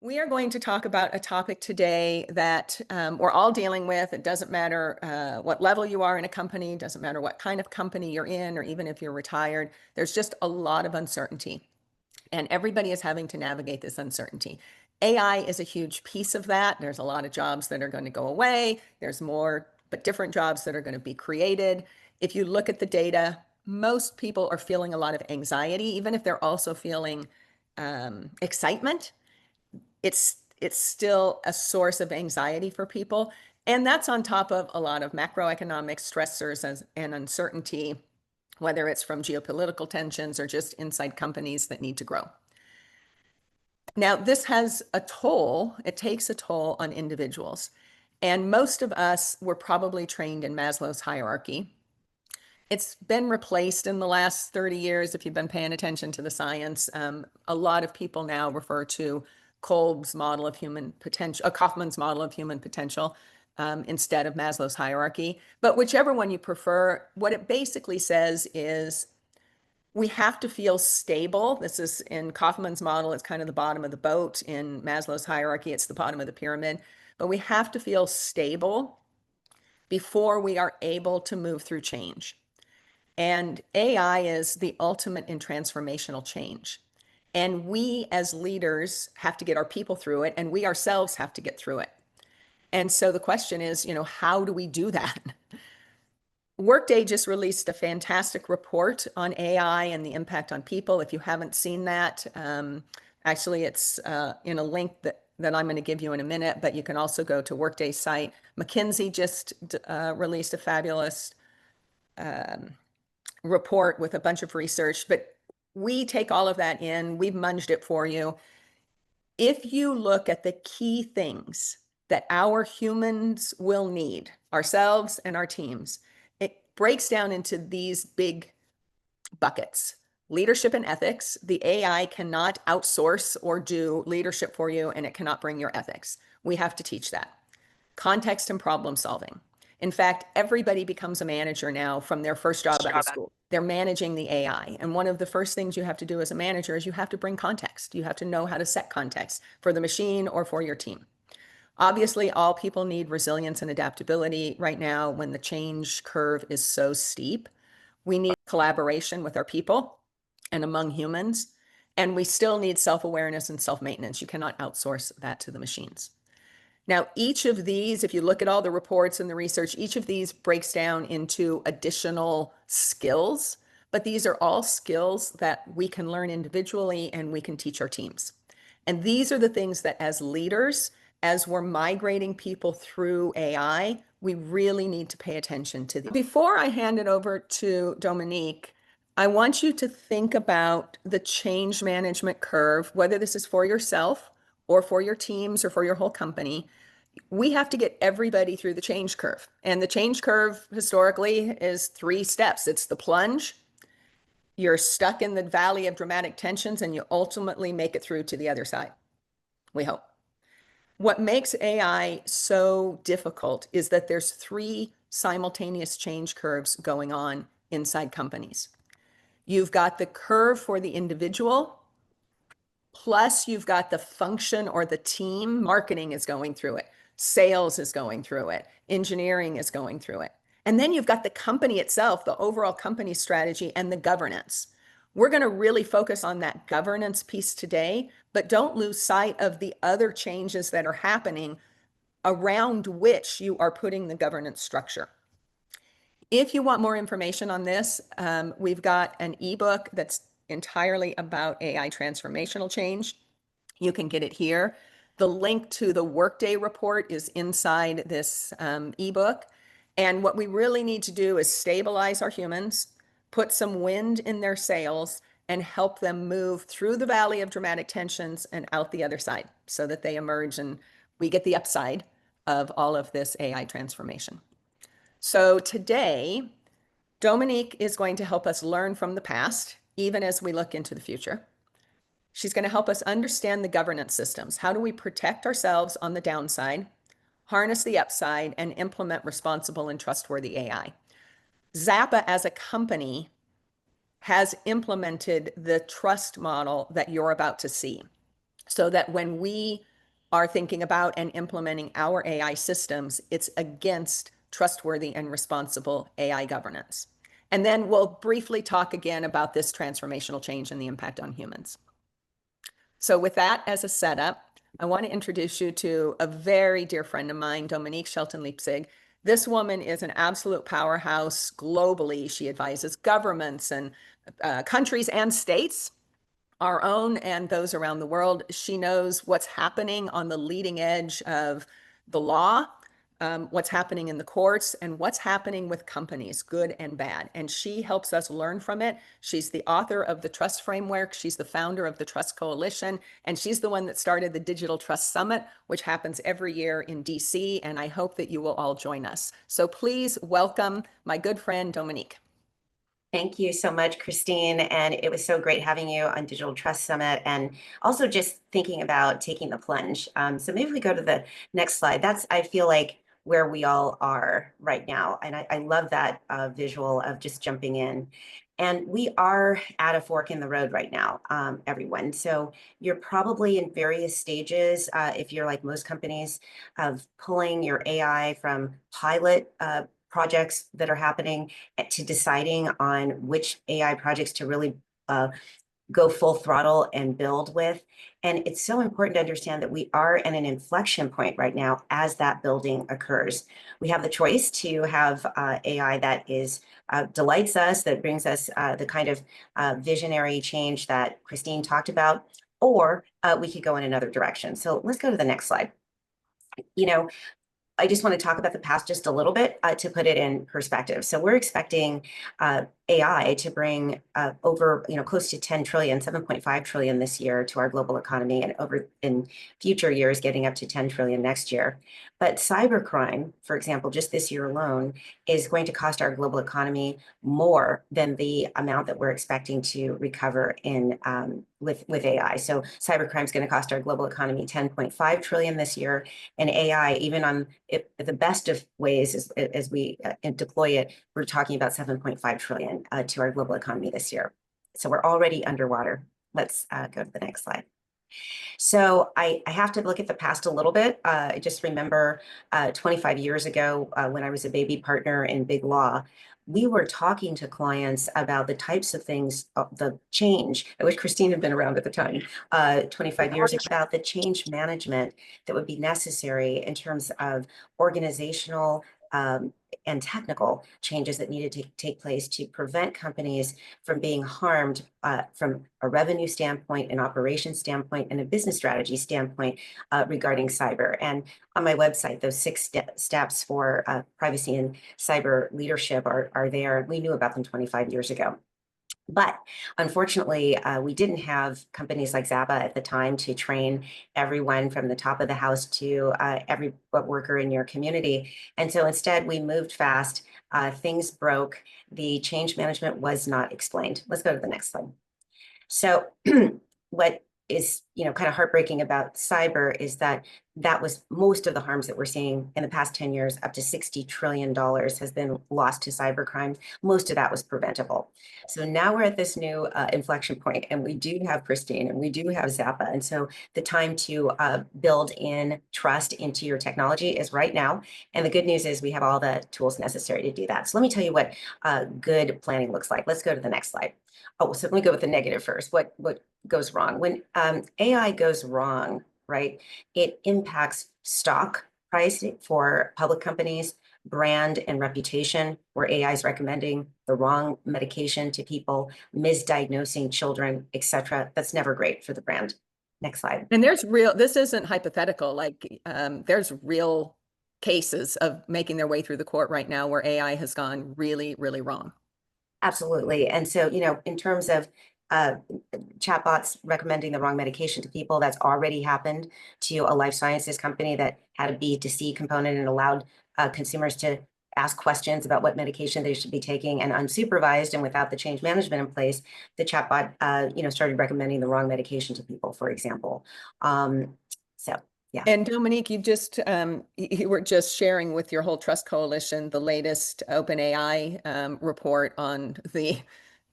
We are going to talk about a topic today that we're all dealing with. It doesn't matter what level you are in a company, doesn't matter what kind of company you're in, or even if you're retired. There's just a lot of uncertainty, and everybody is having to navigate this uncertainty. AI is a huge piece of that. There's a lot of jobs that are going to go away. There's more, but different jobs that are going to be created. If you look at the data, most people are feeling a lot of anxiety, even if they're also feeling excitement. It's still a source of anxiety for people. And that's on top of a lot of macroeconomic stressors and uncertainty, whether it's from geopolitical tensions or just inside companies that need to grow. Now, this has a toll. It takes a toll on individuals. And most of us were probably trained in Maslow's hierarchy. It's been replaced in the last 30 years, if you've been paying attention to the science. A lot of people now refer to Kolb's model of human potential, Kaufman's model of human potential, instead of Maslow's hierarchy. But whichever one you prefer, what it basically says is we have to feel stable. This is in Kaufman's model, it's kind of the bottom of the boat. In Maslow's hierarchy, it's the bottom of the pyramid. But we have to feel stable before we are able to move through change. And AI is the ultimate in transformational change. And we as leaders have to get our people through it, and we ourselves have to get through it. And so the question is, how do we do that? Workday just released a fantastic report on AI and the impact on people. If you haven't seen that, actually it's in a link that I'm going to give you in a minute, but you can also go to Workday's site. McKinsey just released a fabulous report with a bunch of research, but we take all of that in, we've munged it for you. If you look at the key things that our humans will need, ourselves and our teams, it breaks down into these big buckets. Leadership and ethics. The AI cannot outsource or do leadership for you, and it cannot bring your ethics. We have to teach that. Context and problem solving. In fact, everybody becomes a manager now from their first job out of school. They're managing the AI. And one of the first things you have to do as a manager is you have to bring context. You have to know how to set context for the machine or for your team. Obviously, all people need resilience and adaptability right now when the change curve is so steep. We need collaboration with our people and among humans. And we still need self-awareness and self-maintenance. You cannot outsource that to the machines. Now, each of these, if you look at all the reports and the research, each of these breaks down into additional skills, but these are all skills that we can learn individually and we can teach our teams. And these are the things that as leaders, as we're migrating people through AI, we really need to pay attention to. Before I hand it over to Dominique, I want you to think about the change management curve, whether this is for yourself or for your teams or for your whole company. We have to get everybody through the change curve. And the change curve historically is 3 steps. It's the plunge. You're stuck in the valley of dramatic tensions and you ultimately make it through to the other side. We hope. What makes AI so difficult is that there's 3 simultaneous change curves going on inside companies. You've got the curve for the individual, plus you've got the function or the team. Marketing is going through it. Sales is going through it. Engineering is going through it. And then you've got the company itself, the overall company strategy and the governance. We're going to really focus on that governance piece today, but don't lose sight of the other changes that are happening around which you are putting the governance structure. If you want more information on this, we've got an ebook that's entirely about AI transformational change. You can get it here. The link to the Workday report is inside this ebook. And what we really need to do is stabilize our humans, put some wind in their sails, and help them move through the valley of dramatic tensions and out the other side so that they emerge and we get the upside of all of this AI transformation. So today, Dominique is going to help us learn from the past, even as we look into the future. She's going to help us understand the governance systems. How do we protect ourselves on the downside, harness the upside, and implement responsible and trustworthy AI? Xapa as a company has implemented the trust model that you're about to see, so that when we are thinking about and implementing our AI systems, it's against trustworthy and responsible AI governance. And then we'll briefly talk again about this transformational change and the impact on humans. So with that as a setup, I want to introduce you to a very dear friend of mine, Dominique Shelton Leipzig. This woman is an absolute powerhouse globally. She advises governments and countries and states, our own and those around the world. She knows what's happening on the leading edge of the law, what's happening in the courts, and what's happening with companies, good and bad. And she helps us learn from it. She's the author of the Trust Framework. She's the founder of the Trust Coalition. And she's the one that started the Digital Trust Summit, which happens every year in DC. And I hope that you will all join us. So please welcome my good friend, Dominique. Thank you so much, Christine. And it was so great having you on Digital Trust Summit and also just thinking about taking the plunge. So maybe we go to the next slide. That's, I feel like, where we all are right now. And I love that visual of just jumping in. And we are at a fork in the road right now, everyone. So you're probably in various stages, if you're like most companies, of pulling your AI from pilot projects that are happening to deciding on which AI projects to really go full throttle and build with. And it's so important to understand that we are at an inflection point right now as that building occurs. We have the choice to have AI that is delights us, that brings us the kind of visionary change that Christine talked about, or we could go in another direction. So let's go to the next slide. You know, I just want to talk about the past just a little bit to put it in perspective. So we're expecting AI to bring over, close to 10 trillion, 7.5 trillion this year to our global economy, and over in future years, getting up to 10 trillion next year. But cybercrime, for example, just this year alone, is going to cost our global economy more than the amount that we're expecting to recover in with AI. So cybercrime is going to cost our global economy 10.5 trillion this year, and AI, even on the best of ways, as we deploy it, we're talking about 7.5 trillion to our global economy this year. So we're already underwater. Let's go to the next slide. So I have to look at the past a little bit. I just remember 25 years ago when I was a baby partner in Big Law, we were talking to clients about the types of things, the change. I wish Christine had been around at the time, 25 years ago, about the change management that would be necessary in terms of organizational and technical changes that needed to take place to prevent companies from being harmed from a revenue standpoint, an operations standpoint, and a business strategy standpoint regarding cyber. And on my website, those 6 steps for privacy and cyber leadership are there. We knew about them 25 years ago. But unfortunately, we didn't have companies like Xapa at the time to train everyone from the top of the house to every worker in your community. And so instead, we moved fast. Things broke. The change management was not explained. Let's go to the next slide. So what is kind of heartbreaking about cyber is that was most of the harms that we're seeing in the past 10 years. Up to $60 trillion has been lost to cyber crimes. Most of that was preventable. So now we're at this new inflection point, and we do have Christine and we do have Xapa. And so the time to build in trust into your technology is right now. And the good news is we have all the tools necessary to do that. So let me tell you what good planning looks like. Let's go to the next slide. Oh, so let me go with the negative first. What goes wrong? When AI goes wrong, right, it impacts stock price for public companies, brand and reputation, where AI is recommending the wrong medication to people, misdiagnosing children, etc. That's never great for the brand. Next slide. And this isn't hypothetical, there's real cases of making their way through the court right now where AI has gone really, really wrong. Absolutely. And so, in terms of chatbots recommending the wrong medication to people, that's already happened to a life sciences company that had a B2C component and allowed consumers to ask questions about what medication they should be taking, and unsupervised and without the change management in place, the chatbot, started recommending the wrong medication to people, for example. Yeah. And Dominique, you were just sharing with your whole Trust Coalition the latest OpenAI report on the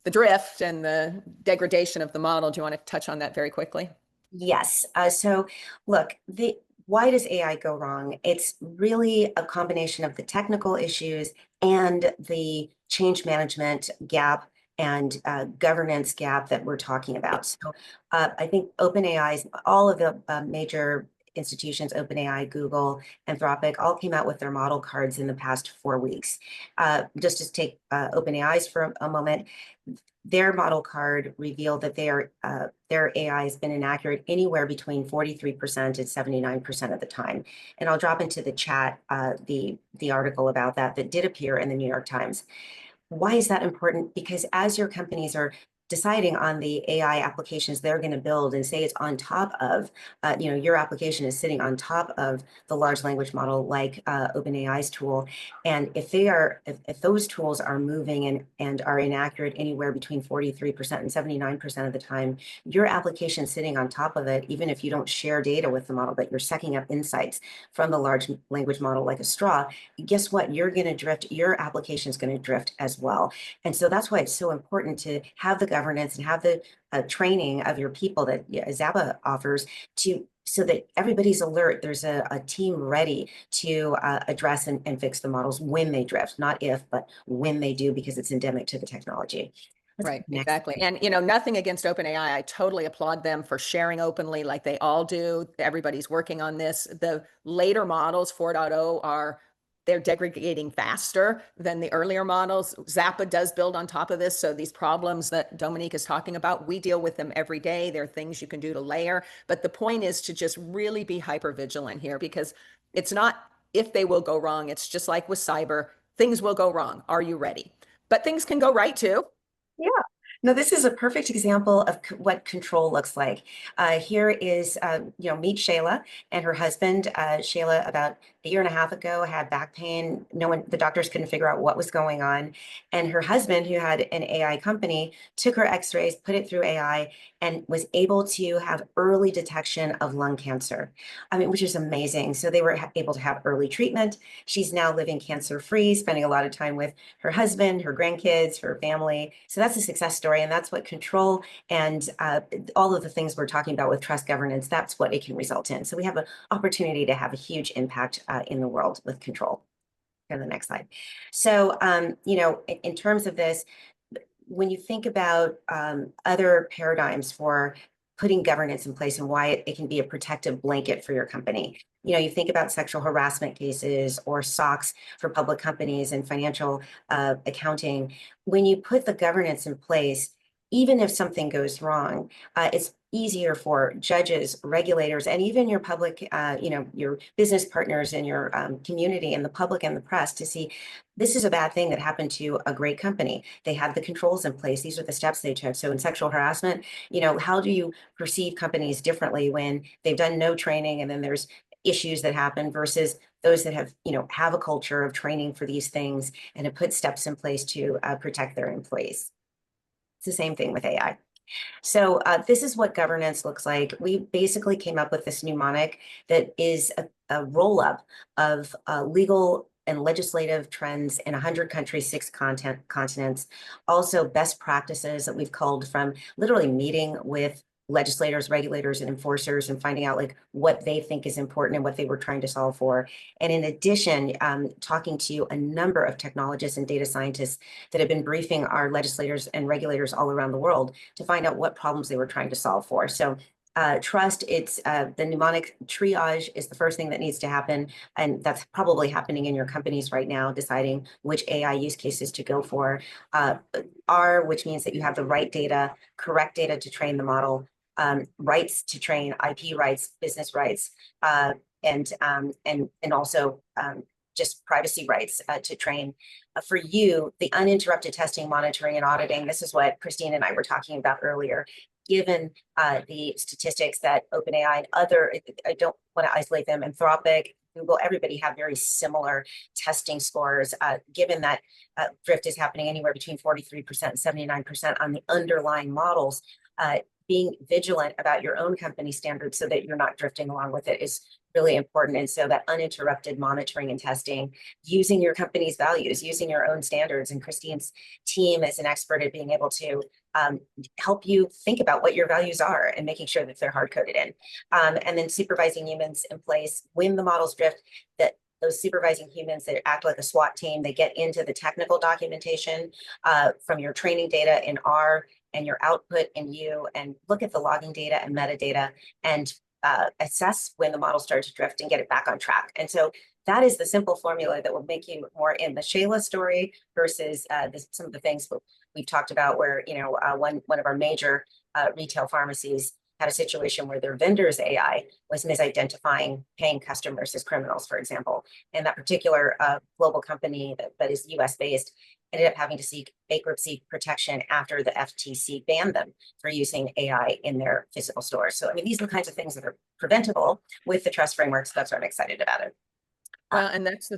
drift and the degradation of the model. Do you want to touch on that very quickly? Yes. So look, why does AI go wrong? It's really a combination of the technical issues and the change management gap and governance gap that we're talking about. So I think OpenAI's, all of the major institutions, OpenAI, Google, Anthropic, all came out with their model cards in the past 4 weeks. Just to take OpenAI's for a moment, their model card revealed that their AI has been inaccurate anywhere between 43% and 79% of the time. And I'll drop into the chat the article about that did appear in the New York Times. Why is that important? Because as your companies are deciding on the AI applications they're going to build, and say it's on top of, your application is sitting on top of the large language model like OpenAI's tool. And if those tools are moving and are inaccurate anywhere between 43% and 79% of the time, your application sitting on top of it, even if you don't share data with the model, but you're sucking up insights from the large language model like a straw, guess what? You're going to drift, your application is going to drift as well. And so that's why it's so important to have the governance and have the training of your people that Xapa offers so that everybody's alert. There's a team ready to address and fix the models when they drift, not if, but when they do, because it's endemic to the technology. Right, exactly. And, nothing against OpenAI. I totally applaud them for sharing openly like they all do. Everybody's working on this. The later models, 4.0, they're degrading faster than the earlier models. Xapa does build on top of this. So these problems that Dominique is talking about, we deal with them every day. There are things you can do to layer. But the point is to just really be hyper vigilant here, because it's not if they will go wrong. It's just like with cyber, things will go wrong. Are you ready? But things can go right too. Yeah. No, this is a perfect example of what control looks like. Here is, meet Shayla and her husband. Shayla, about a year and a half ago, had back pain. The doctors couldn't figure out what was going on. And her husband, who had an AI company, took her x-rays, put it through AI, and was able to have early detection of lung cancer. I mean, which is amazing. So they were able to have early treatment. She's now living cancer-free, spending a lot of time with her husband, her grandkids, her family. So that's a success story. And that's what control and all of the things we're talking about with trust governance, that's what it can result in. So we have an opportunity to have a huge impact in the world with control. On the next slide. So, in terms of this, when you think about other paradigms for putting governance in place and why it can be a protective blanket for your company. You think about sexual harassment cases or SOX for public companies and financial accounting. When you put the governance in place, even if something goes wrong, it's easier for judges, regulators, and even your public, your business partners in your community and the public and the press to see this is a bad thing that happened to a great company. They have the controls in place. These are the steps they took. So in sexual harassment, how do you perceive companies differently when they've done no training and then there's issues that happen versus those that have a culture of training for these things and have put steps in place to protect their employees. It's the same thing with AI. So this is what governance looks like. We basically came up with this mnemonic that is a roll-up of legal and legislative trends in 100 countries, 6 continents. Also best practices that we've culled from literally meeting with legislators, regulators, and enforcers and finding out what they think is important and what they were trying to solve for. And in addition, talking to a number of technologists and data scientists that have been briefing our legislators and regulators all around the world to find out what problems they were trying to solve for. So trust, it's the mnemonic triage is the first thing that needs to happen. And that's probably happening in your companies right now, deciding which AI use cases to go for. R, which means that you have the right data, correct data to train the model, rights to train, IP rights, business rights, and also just privacy rights to train. For you, the uninterrupted testing, monitoring, and auditing, this is what Christine and I were talking about earlier. Given the statistics that OpenAI and other, I don't want to isolate them, Anthropic, Google, everybody have very similar testing scores, given that drift is happening anywhere between 43% and 79% on the underlying models. Being vigilant about your own company standards so that you're not drifting along with it is really important. And so that uninterrupted monitoring and testing, using your company's values, using your own standards. And Christine's team is an expert at being able to help you think about what your values are and making sure that they're hard coded in. And then supervising humans in place when the models drift, that those supervising humans that act like a SWAT team, they get into the technical documentation from your training data in R and your output in U, and look at the logging data and metadata and assess when the model starts to drift and get it back on track. And so that is the simple formula that will make you more in the Shayla story versus some of the things we've talked about where, one of our major retail pharmacies had a situation where their vendor's AI was misidentifying paying customers as criminals, for example. And that particular global company that is US based ended up having to seek bankruptcy protection after the FTC banned them for using AI in their physical stores. So, I mean, these are the kinds of things that are preventable with the trust framework. So that's why I'm excited about it. Well, and that's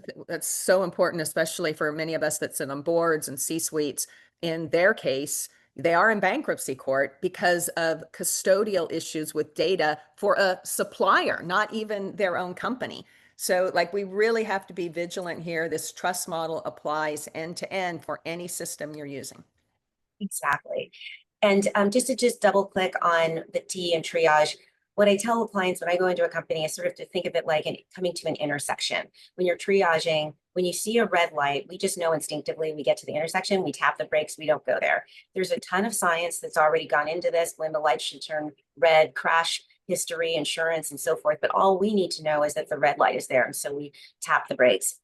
so important, especially for many of us that sit on boards and C-suites. In their case, they are in bankruptcy court because of custodial issues with data for a supplier, not even their own company. So like we really have to be vigilant here. This trust model applies end to end for any system you're using. Exactly. And just to double click on the T and triage, what I tell clients when I go into a company is sort of to think of it like coming to an intersection. When you're triaging, when you see a red light, we just know instinctively we get to the intersection, we tap the brakes, we don't go there. There's a ton of science that's already gone into this, when the light should turn red, crash history, insurance, and so forth. But all we need to know is that the red light is there. And so we tap the brakes.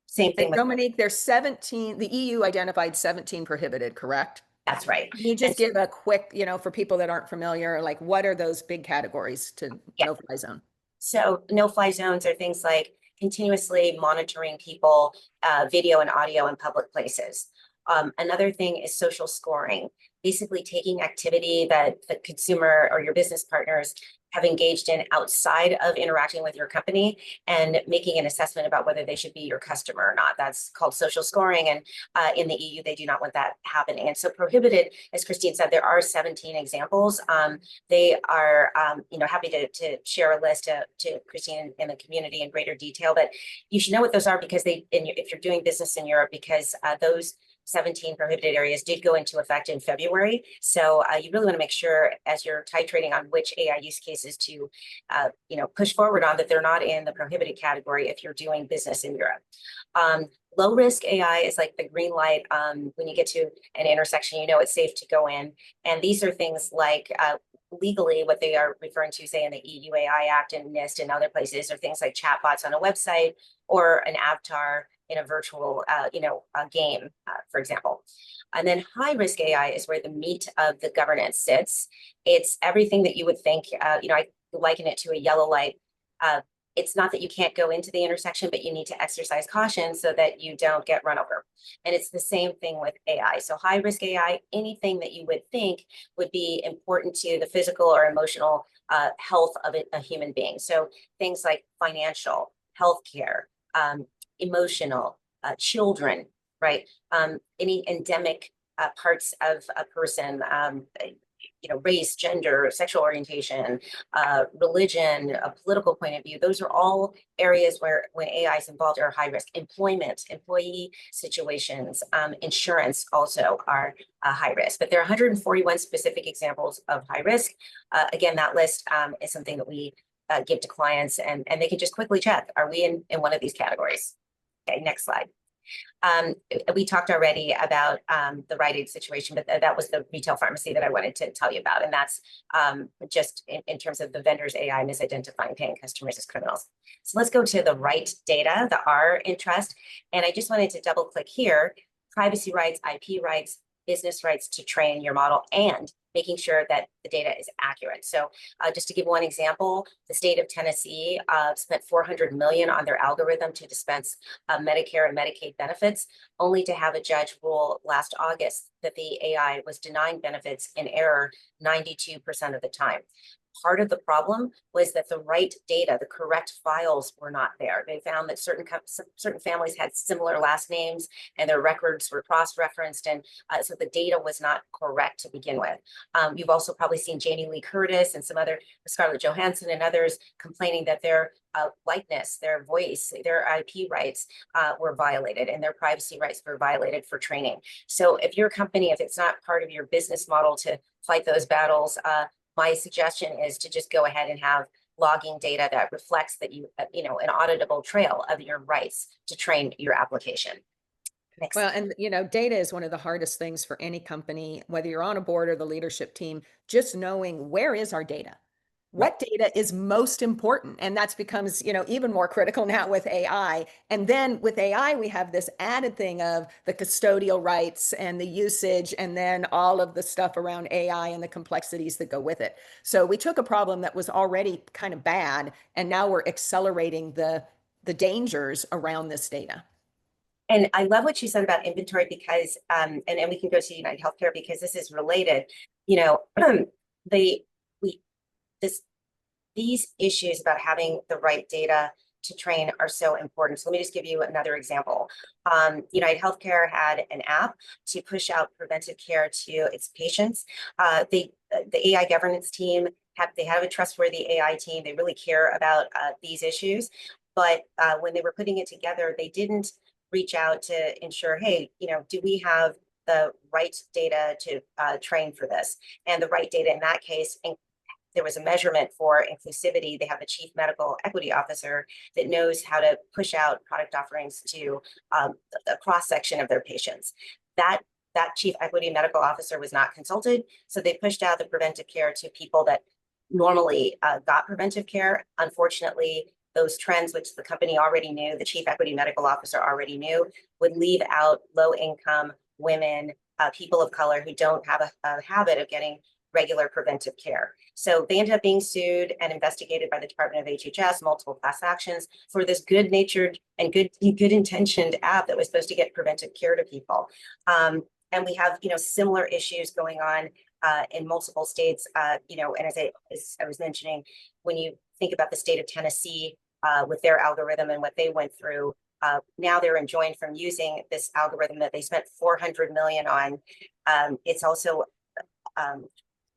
Same thing with Dominique, there's 17, the EU identified 17 prohibited, correct? That's right. Can you just give a quick, for people that aren't familiar, like what are those big categories to no-fly zone? So no-fly zones are things like continuously monitoring people, video and audio in public places. Another thing is social scoring, basically taking activity that the consumer or your business partners have engaged in outside of interacting with your company and making an assessment about whether they should be your customer or not. That's called social scoring. And in the EU, they do not want that happening. And so prohibited, as Christine said, there are 17 examples. They are, happy to share a list to Christine in the community in greater detail, but you should know what those are because if you're doing business in Europe, because those 17 prohibited areas did go into effect in February. So you really want to make sure as you're titrating on which AI use cases to, push forward on, that they're not in the prohibited category if you're doing business in Europe. Low risk AI is like the green light. When you get to an intersection, it's safe to go in. And these are things like legally what they are referring to, say in the EU AI Act and NIST and other places, are things like chatbots on a website or an avatar in a virtual, a game, for example. And then high risk AI is where the meat of the governance sits. It's everything that you would think, I liken it to a yellow light. It's not that you can't go into the intersection, but you need to exercise caution so that you don't get run over. And it's the same thing with AI. So high risk AI, anything that you would think would be important to the physical or emotional health of a human being. So things like financial, healthcare, emotional, children, right? Any endemic parts of a person, race, gender, sexual orientation, religion, a political point of view. Those are all areas where when AI is involved are high risk. Employment, employee situations, insurance also are high risk. But there are 141 specific examples of high risk. Again, that list is something that we give to clients, and they can just quickly check, are we in one of these categories? Okay, next slide. We talked already about the Rite Aid situation, but that was the retail pharmacy that I wanted to tell you about. And that's just in terms of the vendor's AI misidentifying paying customers as criminals. So let's go to the right data, the R in trust. And I just wanted to double click here, privacy rights, IP rights, business rights to train your model, and making sure that the data is accurate. So just to give one example, the state of Tennessee spent $400 million on their algorithm to dispense Medicare and Medicaid benefits, only to have a judge rule last August that the AI was denying benefits in error 92% of the time. part of the problem was that the right data, the correct files were not there. They found that certain families had similar last names and their records were cross-referenced, and so the data was not correct to begin with. You've also probably seen Jamie Lee Curtis and some other, Scarlett Johansson and others complaining that their likeness, their voice, their IP rights were violated and their privacy rights were violated for training. So if your company, if it's not part of your business model to fight those battles, my suggestion is to just go ahead and have logging data that reflects that you know, an auditable trail of your rights to train your application. Next. Well, and data is one of the hardest things for any company, whether you're on a board or the leadership team, just knowing where is our data? What data is most important? And that's becomes, even more critical now with AI. And then with AI, we have this added thing of the custodial rights and the usage, and then all of the stuff around AI and the complexities that go with it. So we took a problem that was already kind of bad, and now we're accelerating the dangers around this data. And I love what you said about inventory because, and we can go to United Healthcare because this is related. These issues about having the right data to train are so important. So let me just give you another example. United Healthcare had an app to push out preventive care to its patients. The AI governance team have a trustworthy AI team. They really care about these issues. But when they were putting it together, they didn't reach out to ensure, hey, do we have the right data to train for this? And the right data in that case, there was a measurement for inclusivity. They have a chief medical equity officer that knows how to push out product offerings to a cross section of their patients. That chief equity medical officer was not consulted, so they pushed out the preventive care to people that normally got preventive care. Unfortunately, those trends, which the company already knew, the chief equity medical officer already knew, would leave out low-income women, people of color who don't have a habit of getting regular preventive care. So they ended up being sued and investigated by the Department of HHS, multiple class actions for this good-natured and good-intentioned app that was supposed to get preventive care to people. And we have, similar issues going on in multiple states. And as I was mentioning, when you think about the state of Tennessee with their algorithm and what they went through, now they're enjoined from using this algorithm that they spent $400 million on. It's also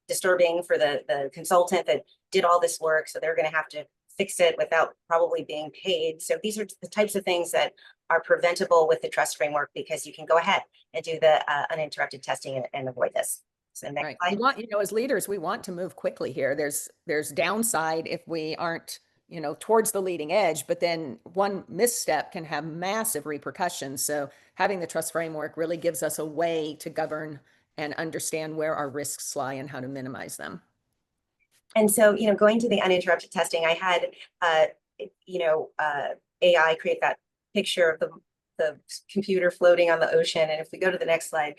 disturbing for the consultant that did all this work. So they're going to have to fix it without probably being paid. So these are the types of things that are preventable with the trust framework because you can go ahead and do the uninterrupted testing and avoid this. So next Right. slide. We want, as leaders, we want to move quickly here. There's downside if we aren't, towards the leading edge, but then one misstep can have massive repercussions. So having the trust framework really gives us a way to govern and understand where our risks lie and how to minimize them. And so, going to the uninterrupted testing, I had, AI create that picture of the computer floating on the ocean. And if we go to the next slide,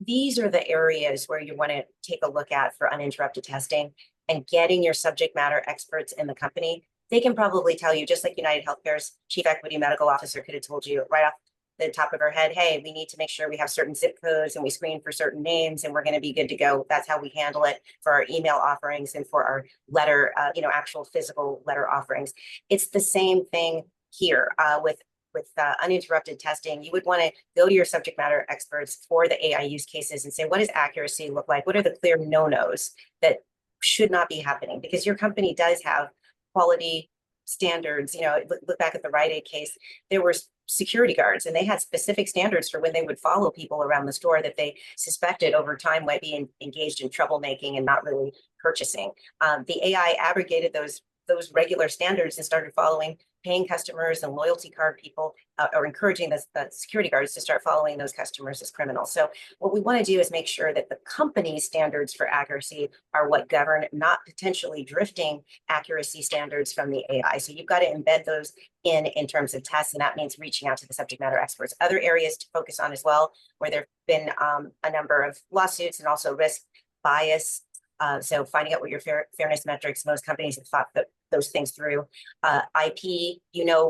these are the areas where you want to take a look at for uninterrupted testing and getting your subject matter experts in the company. They can probably tell you, just like United Healthcare's chief equity medical officer could have told you right off the top of her head, hey, we need to make sure we have certain zip codes and we screen for certain names and we're going to be good to go. That's how we handle it for our email offerings and for our letter, actual physical letter offerings. It's the same thing here with uninterrupted testing. You would want to go to your subject matter experts for the AI use cases and say, what does accuracy look like? What are the clear no-nos that should not be happening? Because your company does have quality standards. Look back at the Rite Aid case. There were security guards and they had specific standards for when they would follow people around the store that they suspected over time might be engaged in troublemaking and not really purchasing. The AI abrogated those regular standards and started following paying customers and loyalty card people, or encouraging the security guards to start following those customers as criminals. So what we want to do is make sure that the company's standards for accuracy are what govern, not potentially drifting accuracy standards from the AI. So you've got to embed those in terms of tests, and that means reaching out to the subject matter experts. Other areas to focus on as well, where there have been a number of lawsuits and also risk bias. So finding out what your fairness metrics, most companies have thought those things through. IP,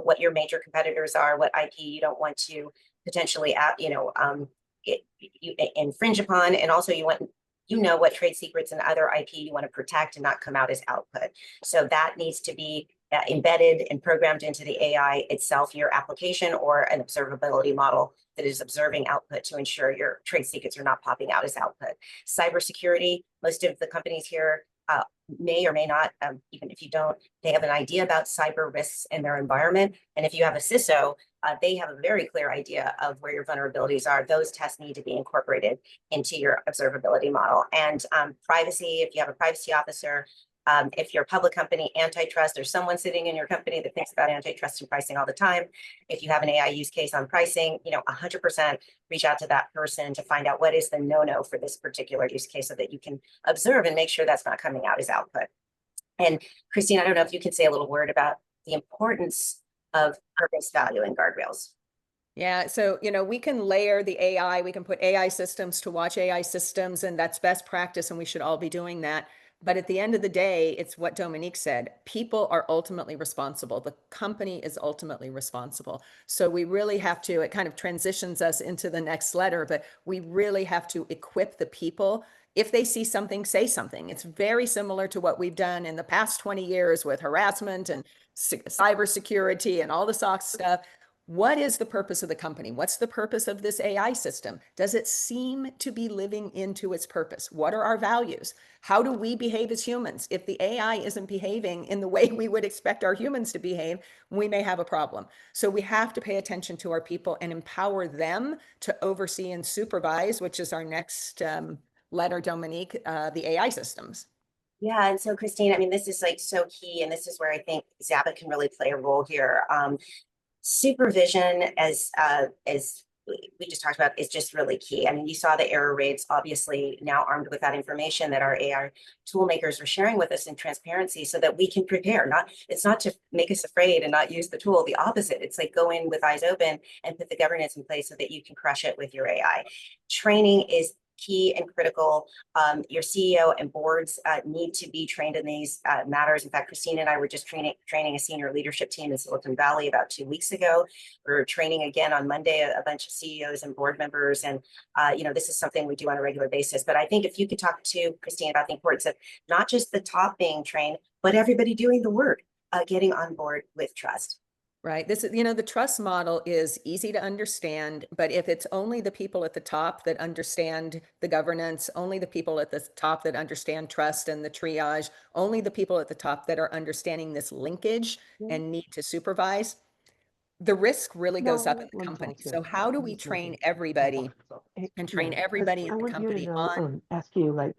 what your major competitors are, what IP you don't want to potentially infringe upon, and also you you know what trade secrets and other IP you want to protect and not come out as output. So that needs to be embedded and programmed into the AI itself, your application, or an observability model that is observing output to ensure your trade secrets are not popping out as output. Cybersecurity, most of the companies here may or may not, even if you don't, they have an idea about cyber risks in their environment. And if you have a CISO, they have a very clear idea of where your vulnerabilities are. Those tests need to be incorporated into your observability model. And privacy, if you have a privacy officer, if you're a public company, antitrust, there's someone sitting in your company that thinks about antitrust and pricing all the time. If you have an AI use case on pricing, 100% reach out to that person to find out what is the no-no for this particular use case so that you can observe and make sure that's not coming out as output. And Christine, I don't know if you could say a little word about the importance of purpose, value, and guardrails. Yeah, so, we can layer the AI, we can put AI systems to watch AI systems, and that's best practice, and we should all be doing that. But at the end of the day, it's what Dominique said. People are ultimately responsible. The company is ultimately responsible. So we really have to, it kind of transitions us into the next letter, but we really have to equip the people. If they see something, say something. It's very similar to what we've done in the past 20 years with harassment and cybersecurity and all the SOX stuff. What is the purpose of the company? What's the purpose of this AI system? Does it seem to be living into its purpose? What are our values? How do we behave as humans? If the AI isn't behaving in the way we would expect our humans to behave, we may have a problem. So we have to pay attention to our people and empower them to oversee and supervise, which is our next letter, Dominique, the AI systems. Yeah, and so Christine, I mean, this is like so key, and this is where I think Xapa can really play a role here. Supervision, as we just talked about, is just really key. I mean, you saw the error rates, obviously now armed with that information that our AI tool makers are sharing with us in transparency so that we can prepare. It's not to make us afraid and not use the tool, the opposite. It's like go in with eyes open and put the governance in place so that you can crush it with your AI. Training is key and critical. Your CEO and boards need to be trained in these matters. In fact, Christine and I were just training a senior leadership team in Silicon Valley about 2 weeks ago. We're training again on Monday a bunch of CEOs and board members. And, this is something we do on a regular basis. But I think if you could talk to Christine about the importance of not just the top being trained, but everybody doing the work, getting on board with trust. Right. This is, the trust model is easy to understand, but if it's only the people at the top that understand the governance, only the people at the top that understand trust and the triage, only the people at the top that are understanding this linkage and need to supervise, the risk really goes up in the company. So how do we train everybody and train everybody in the company on ask you like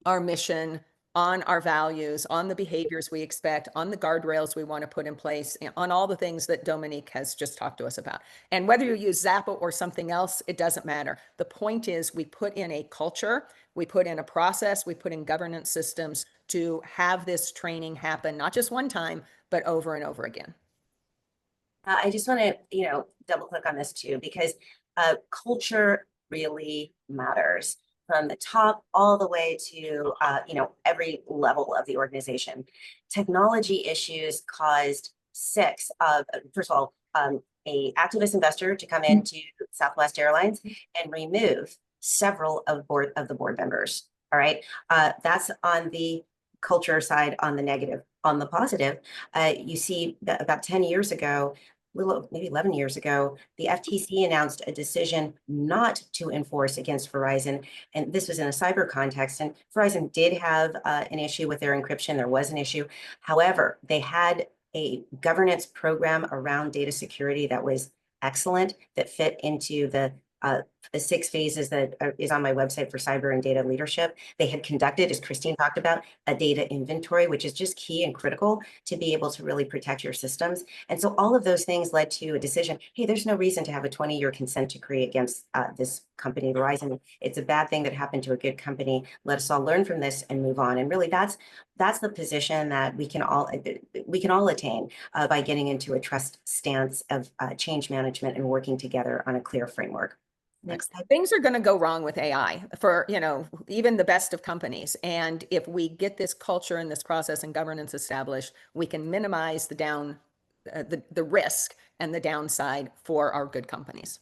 our mission, on our values, on the behaviors we expect, on the guardrails we want to put in place, on all the things that Dominique has just talked to us about. And whether you use Xapa or something else, it doesn't matter. The point is we put in a culture, we put in a process, we put in governance systems to have this training happen, not just one time, but over and over again. I just want to, double click on this too, because culture really matters from the top all the way to, every level of the organization. Technology issues caused first of all, a activist investor to come into Southwest Airlines and remove several of the board members. All right. That's on the culture side, on the negative. On the positive, you see that about 10 years ago, maybe 11 years ago, the FTC announced a decision not to enforce against Verizon. And this was in a cyber context. And Verizon did have an issue with their encryption. There was an issue. However, they had a governance program around data security that was excellent, that fit into the 6 phases that is on my website for cyber and data leadership. They had conducted, as Christine talked about, a data inventory, which is just key and critical to be able to really protect your systems. And so all of those things led to a decision, hey, there's no reason to have a 20-year consent decree against this company, Verizon. It's a bad thing that happened to a good company. Let us all learn from this and move on. And really that's the position that we can all attain by getting into a trust stance of change management and working together on a clear framework. Next slide. Things are going to go wrong with AI for, even the best of companies. And if we get this culture and this process and governance established, we can minimize the risk and the downside for our good companies.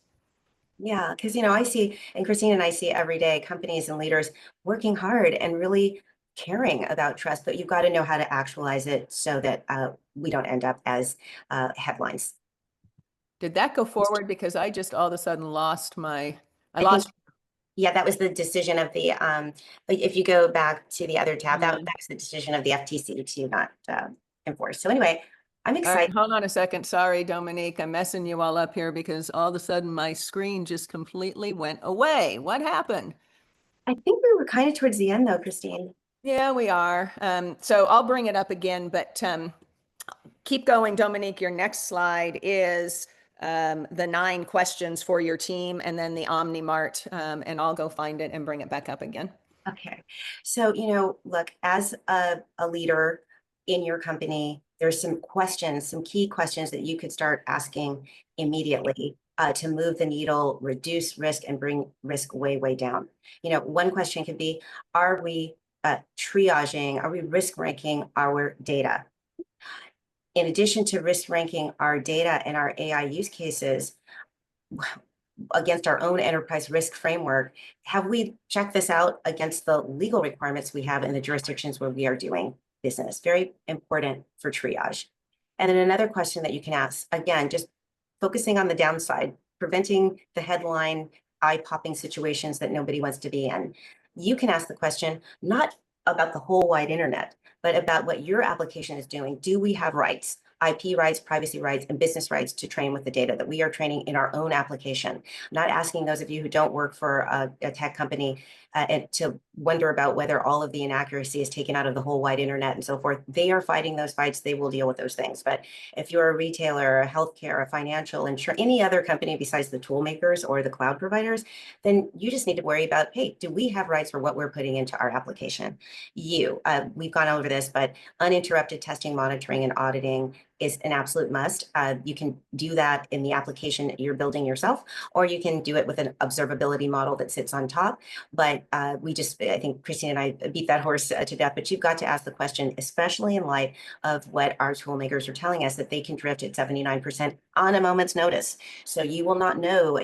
Yeah, because I see, and Christine and I see every day companies and leaders working hard and really caring about trust, but you've got to know how to actualize it so that we don't end up as headlines. Did that go forward? Because I just all of a sudden I I think, lost. yeah, that was the decision of the, like, if you go back to the other tab, that Mm. was the decision of the FTC to not enforce. So anyway, I'm All right, excited. hold on a second. Sorry, Dominique, I'm messing you all up here because all of a sudden my screen just completely went away. What happened? I think we were kind of towards the end though, Christine. Yeah, we are. So I'll bring it up again, but keep going, Dominique. Your next slide is the 9 questions for your team and then the OmniMart, and I'll go find it and bring it back up again. Okay. So, look, as a leader in your company, there's some questions, some key questions that you could start asking immediately to move the needle, reduce risk, and bring risk way, way down. One question could be, are we triaging, are we risk ranking our data? In addition to risk ranking our data and our AI use cases, against our own enterprise risk framework, have we checked this out against the legal requirements we have in the jurisdictions where we are doing business? Very important for triage. And then another question that you can ask, again, just focusing on the downside, preventing the headline eye-popping situations that nobody wants to be in. You can ask the question, not about the whole wide internet, but about what your application is doing. Do we have rights? IP rights, privacy rights, and business rights to train with the data that we are training in our own application. Not asking those of you who don't work for a tech company and to wonder about whether all of the inaccuracy is taken out of the whole wide internet and so forth. They are fighting those fights. They will deal with those things. But if you're a retailer, a healthcare, a financial, insurance, any other company besides the tool makers or the cloud providers, then you just need to worry about, hey, do we have rights for what we're putting into our application? We've gone over this, but uninterrupted testing, monitoring, and auditing is an absolute must. You can do that in the application that you're building yourself, or you can do it with an observability model that sits on top. But I think Christine and I beat that horse to death, but you've got to ask the question, especially in light of what our tool makers are telling us, that they can drift at 79% on a moment's notice. So you will not know,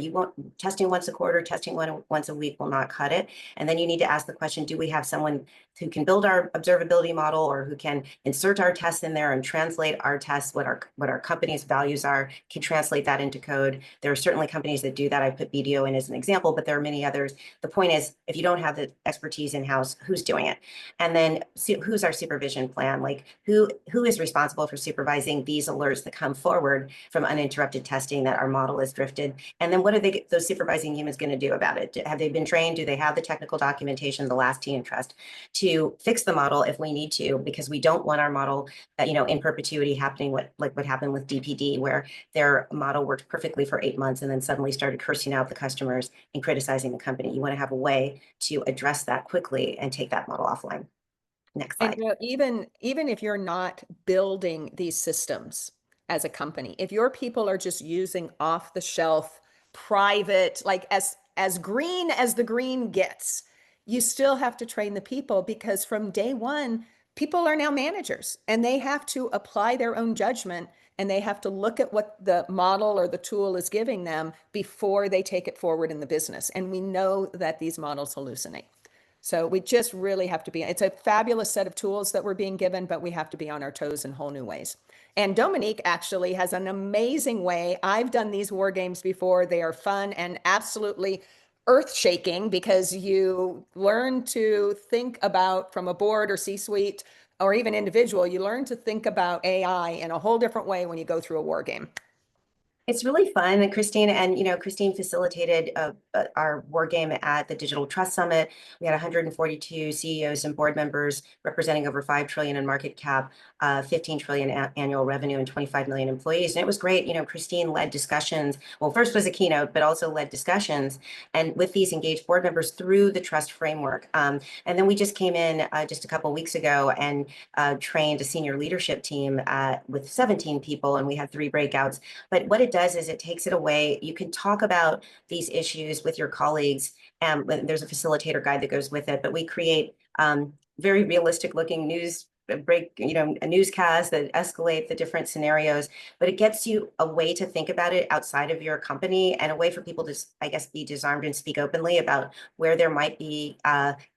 testing once a quarter, testing once a week will not cut it. And then you need to ask the question, do we have someone who can build our observability model or who can insert our tests in there and translate our tests, what our company's values are, can translate that into code. There are certainly companies that do that. I put BDO in as an example, but there are many others. The point is, if you don't have the expertise in-house, who's doing it? And then who's our supervision plan? Like who is responsible for supervising these alerts that come forward from uninterrupted testing that our model is drifted? And then what are those supervising humans going to do about it? Have they been trained? Do they have the technical documentation, the last T in trust to fix the model if we need to? Because we don't want our model, in perpetuity happening like what happened with DPD, where their model worked perfectly for 8 months and then suddenly started cursing out the customers and criticizing the company. You want to have a way to address that quickly and take that model offline. Next And slide. even if you're not building these systems as a company, if your people are just using off the shelf, private, like as green as the green gets, you still have to train the people because from day one, people are now managers and they have to apply their own judgment and they have to look at what the model or the tool is giving them before they take it forward in the business. And we know that these models hallucinate. So we just really have to be, it's a fabulous set of tools that we're being given, but we have to be on our toes in whole new ways. And Dominique actually has an amazing way. I've done these war games before. They are fun and absolutely earth shaking because you learn to think about from a board or C-suite or even individual, you learn to think about AI in a whole different way when you go through a war game. It's really fun, and Christine facilitated our war game at the Digital Trust Summit. We had 142 CEOs and board members representing over 5 trillion in market cap, 15 trillion annual revenue, and 25 million employees. And it was great. Christine led discussions. Well, first was a keynote, but also led discussions, and with these engaged board members through the trust framework. And then we just came in just a couple of weeks ago and trained a senior leadership team with 17 people, and we had 3 breakouts. But what it does is it takes it away. You can talk about these issues with your colleagues, and there's a facilitator guide that goes with it, but we create very realistic looking news break, a newscast that escalate the different scenarios, but it gets you a way to think about it outside of your company and a way for people to, I guess, be disarmed and speak openly about where there might be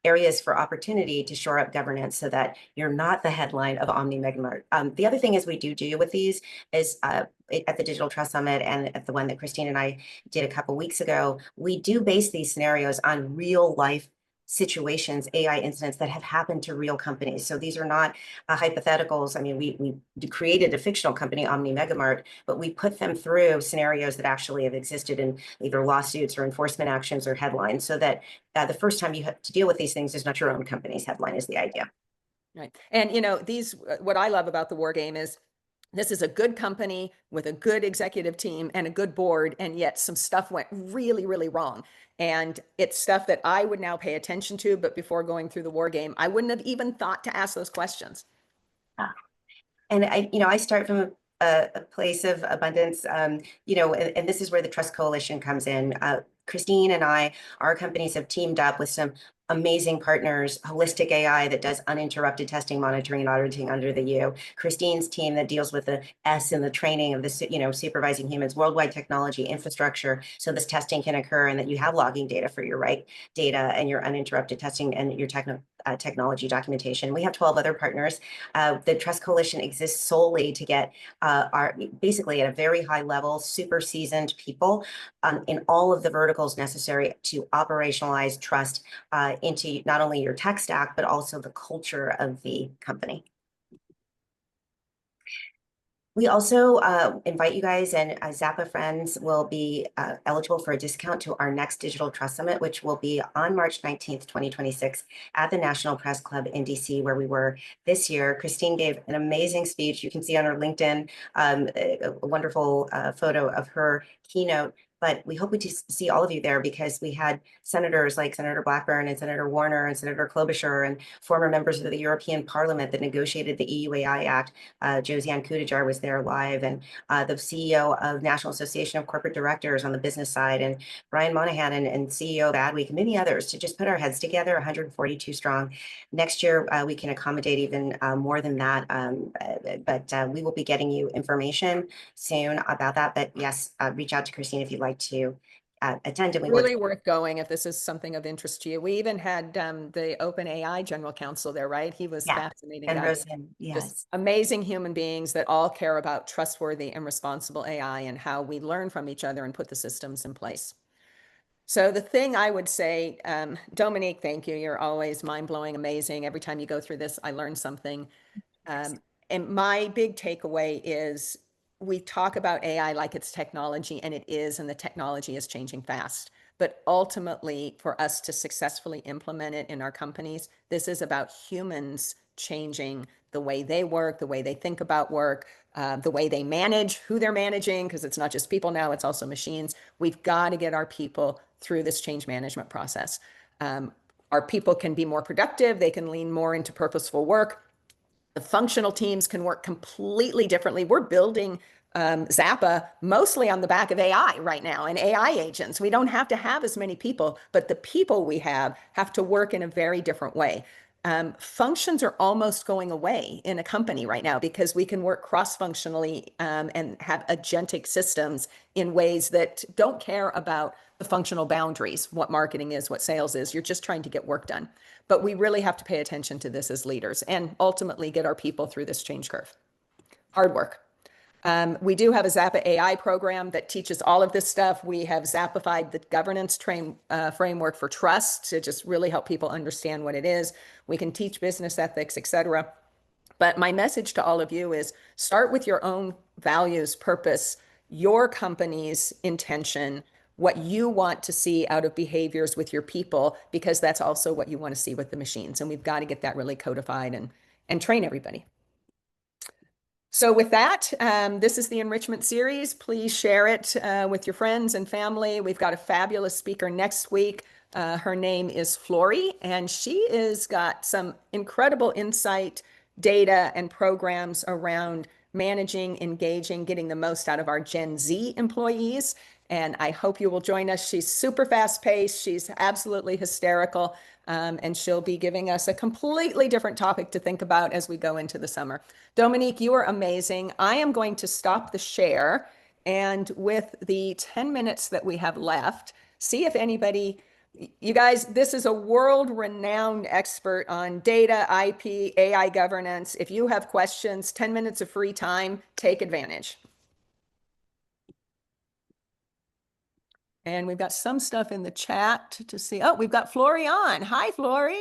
areas for opportunity to shore up governance so that you're not the headline of Omni Megamart. The other thing is we do with these is at the Digital Trust Summit and at the one that Christine and I did a couple weeks ago, we do base these scenarios on real life situations, AI incidents that have happened to real companies. So these are not hypotheticals. I mean, we created a fictional company, Omni Megamart, but we put them through scenarios that actually have existed in either lawsuits or enforcement actions or headlines, so that the first time you have to deal with these things is not your own company's headline is the idea. Right. And what I love about the war game is this is a good company with a good executive team and a good board, and yet some stuff went really, really wrong. And it's stuff that I would now pay attention to, but before going through the war game, I wouldn't have even thought to ask those questions. And I start from a place of abundance, and this is where the Trust Coalition comes in. Christine and our companies have teamed up with some amazing partners, Holistic AI that does uninterrupted testing, monitoring, and auditing under the U. Christine's team that deals with the S in the training of the, supervising humans, worldwide technology infrastructure, so this testing can occur and that you have logging data for your right data and your uninterrupted testing and your technology documentation. We have 12 other partners. The Trust Coalition exists solely to get basically at a very high level, super seasoned people in all of the verticals necessary to operationalize trust into not only your tech stack, but also the culture of the company. We also invite you guys, and Xapa friends will be eligible for a discount to our next Digital Trust Summit, which will be on March 19th, 2026 at the National Press Club in DC, where we were this year. Christine gave an amazing speech. You can see on her LinkedIn a wonderful photo of her keynote. But we hope to see all of you there, because we had senators like Senator Blackburn and Senator Warner and Senator Klobuchar and former members of the European Parliament that negotiated the EU AI Act. Josiane Kudajar was there live, and the CEO of National Association of Corporate Directors on the business side, and Brian Monahan and CEO of Adweek, and many others, to just put our heads together, 142 strong. Next year, we can accommodate even more than that, but we will be getting you information soon about that. But yes, reach out to Christine if you'd like to attend. And really worth going if this is something of interest to you. We even had the OpenAI general counsel there, right? He was fascinating. And Rosen, yes. Just amazing human beings that all care about trustworthy and responsible AI and how we learn from each other and put the systems in place. So the thing I would say, Dominique, thank you. You're always mind-blowing, amazing. Every time you go through this, I learn something. And my big takeaway is we talk about AI like it's technology, and it is, and the technology is changing fast. But ultimately, for us to successfully implement it in our companies, this is about humans changing the way they work, the way they think about work, the way they manage, who they're managing, because it's not just people now, it's also machines. We've got to get our people through this change management process. Our people can be more productive. They can lean more into purposeful work. The functional teams can work completely differently. We're building Xapa mostly on the back of AI right now and AI agents. We don't have to have as many people, but the people we have to work in a very different way. Functions are almost going away in a company right now because we can work cross-functionally and have agentic systems in ways that don't care about the functional boundaries, what marketing is, what sales is. You're just trying to get work done. But we really have to pay attention to this as leaders and ultimately get our people through this change curve. Hard work. We do have a Xapa AI program that teaches all of this stuff. We have Xapified the governance framework for trust to just really help people understand what it is. We can teach business ethics, etc. But my message to all of you is start with your own values, purpose, your company's intention, what you want to see out of behaviors with your people, because that's also what you want to see with the machines. And we've got to get that really codified and train everybody. So with that, this is the Enrichment series. Please share it with your friends and family. We've got a fabulous speaker next week. Her name is Flory, and she has got some incredible insight, data, and programs around managing, engaging, getting the most out of our Gen Z employees. And I hope you will join us. She's super fast paced. She's absolutely hysterical. And she'll be giving us a completely different topic to think about as we go into the summer. Dominique, you are amazing. I am going to stop the share, and with the 10 minutes that we have left, see if anybody, you guys, this is a world-renowned expert on data, IP, AI governance. If you have questions, 10 minutes of free time, take advantage. And we've got some stuff in the chat to see. Oh, we've got Flory on. Hi, Flory.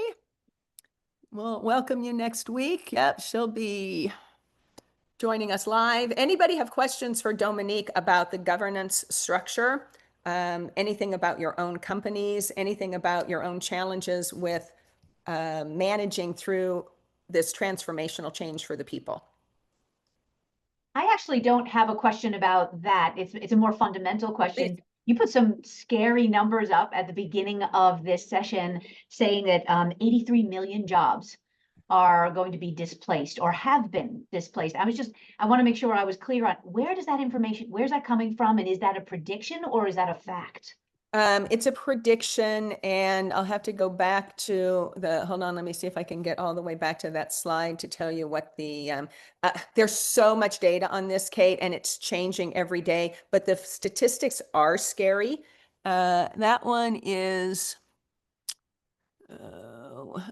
We'll welcome you next week. Yep, she'll be joining us live. Anybody have questions for Dominique about the governance structure? Anything about your own companies, anything about your own challenges with managing through this transformational change for the people? I actually don't have a question about that. It's a more fundamental question. Please. You put some scary numbers up at the beginning of this session saying that 83 million jobs are going to be displaced or have been displaced. I want to make sure I was clear on where's that coming from? And is that a prediction or is that a fact? It's a prediction, and I'll have to go back to hold on, let me see if I can get all the way back to that slide to tell you what there's so much data on this, Kate, and it's changing every day, but the statistics are scary. That one is,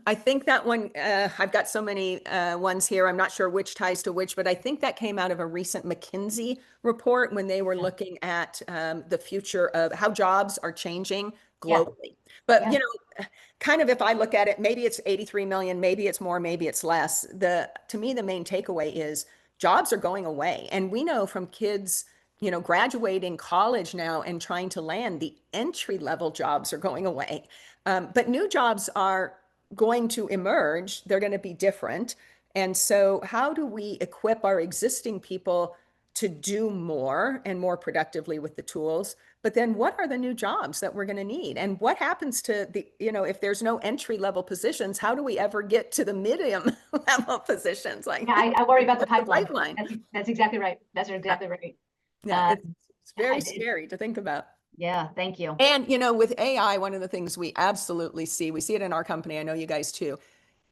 I think that one, I've got so many ones here. I'm not sure which ties to which, but I think that came out of a recent McKinsey report when they were looking at the future of how jobs are changing globally. But, you know, kind of if I look at it, maybe it's 83 million, maybe it's more, maybe it's less. To me, the main takeaway is jobs are going away. And we know from kids, you know, graduating college now and trying to land, the entry-level jobs are going away. But new jobs are going to emerge. They're going to be different. And so how do we equip our existing people to do more and more productively with the tools? But then what are the new jobs that we're going to need? And what happens to the, you know, if there's no entry level positions, how do we ever get to the medium level positions? Like, yeah, I worry about the what's pipeline. That's exactly right. That's exactly right. Yeah, it's very scary to think about. Yeah, thank you. And, you know, with AI, one of the things we absolutely see, we see it in our company, I know you guys too.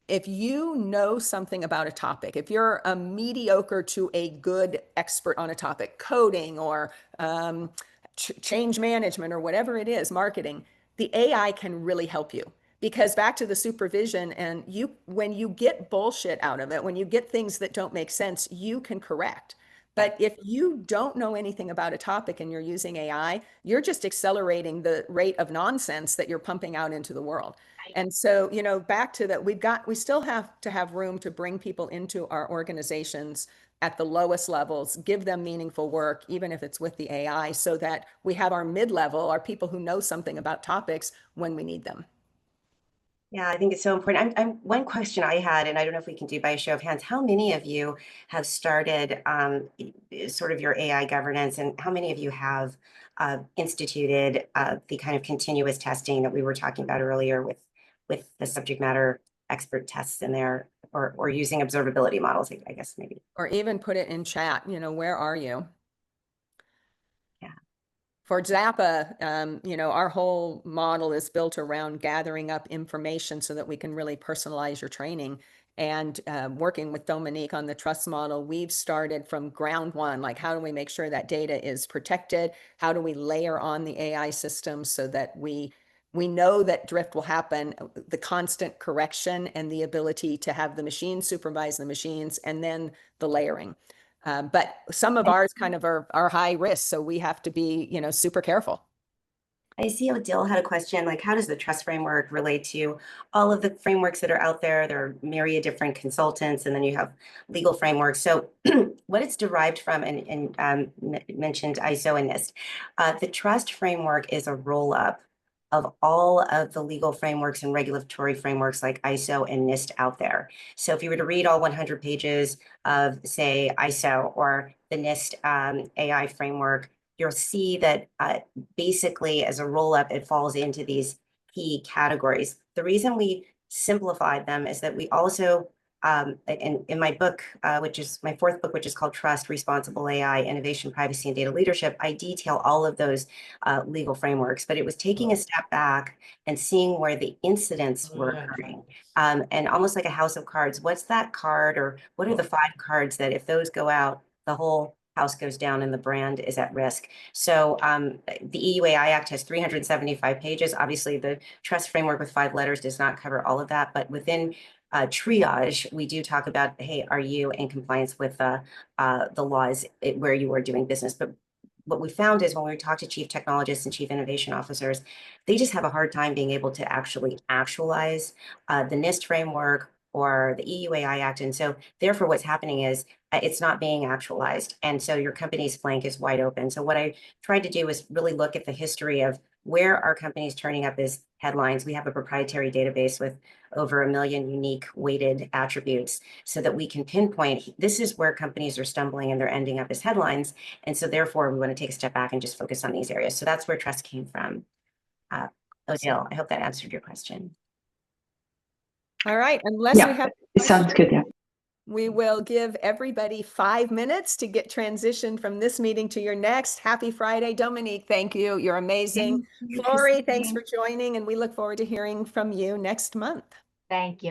If you know something about a topic, if you're a mediocre to a good expert on a topic, coding or change management or whatever it is, marketing, the AI can really help you. Because back to the supervision, and when you get bullshit out of it, when you get things that don't make sense, you can correct. But if you don't know anything about a topic and you're using AI, you're just accelerating the rate of nonsense that you're pumping out into the world. And so, you know, back to that, we still have to have room to bring people into our organizations at the lowest levels, give them meaningful work, even if it's with the AI, so that we have our mid-level, our people who know something about topics when we need them. Yeah, I think it's so important. One question I had, and I don't know if we can do by a show of hands, how many of you have started sort of your AI governance, and how many of you have instituted the kind of continuous testing that we were talking about earlier with the subject matter expert tests in there, or using observability models, I guess maybe. Or even put it in chat, you know, where are you? Yeah. For Xapa, you know, our whole model is built around gathering up information so that we can really personalize your training. And working with Dominique on the trust model, we've started from ground one, like how do we make sure that data is protected? How do we layer on the AI systems so that we know that drift will happen, the constant correction and the ability to have the machines supervise the machines, and then the layering. But some of ours kind of are high risk, so we have to be, you know, super careful. I see Odile had a question, like how does the trust framework relate to all of the frameworks that are out there? There are myriad different consultants, and then you have legal frameworks. So what it's derived from, and mentioned ISO and NIST. The trust framework is a roll-up of all of the legal frameworks and regulatory frameworks like ISO and NIST out there. So if you were to read all 100 pages of, say, ISO or the NIST AI framework, you'll see that basically as a roll-up, it falls into these key categories. The reason we simplified them is that we also in my book, which is my fourth book, which is called Trust, Responsible AI, Innovation, Privacy, and Data Leadership, I detail all of those legal frameworks. But it was taking a step back and seeing where the incidents were occurring. And almost like a house of cards, what's that card, or what are the 5 cards that if those go out, the whole house goes down and the brand is at risk? So the EU AI Act has 375 pages. Obviously, the trust framework with 5 letters does not cover all of that, but within triage, we do talk about, hey, are you in compliance with the laws where you are doing business? But what we found is when we talk to chief technologists and chief innovation officers, they just have a hard time being able to actually actualize the NIST framework or the EU AI Act. And so therefore what's happening is it's not being actualized. And so your company's flank is wide open. So what I tried to do is really look at the history of where are companies turning up as headlines. We have a proprietary database with over 1 million unique weighted attributes so that we can pinpoint this is where companies are stumbling and they're ending up as headlines. And so therefore we want to take a step back and just focus on these areas. So that's where trust came from. Odile, I hope that answered your question. All right, unless we have it sounds good. Yeah. we will give everybody 5 minutes to get transitioned from this meeting to your next. Happy Friday. Dominique, thank you. You're amazing. Thank you, Flory, thanks Christine. for joining, and we look forward to hearing from you next month. Thank you.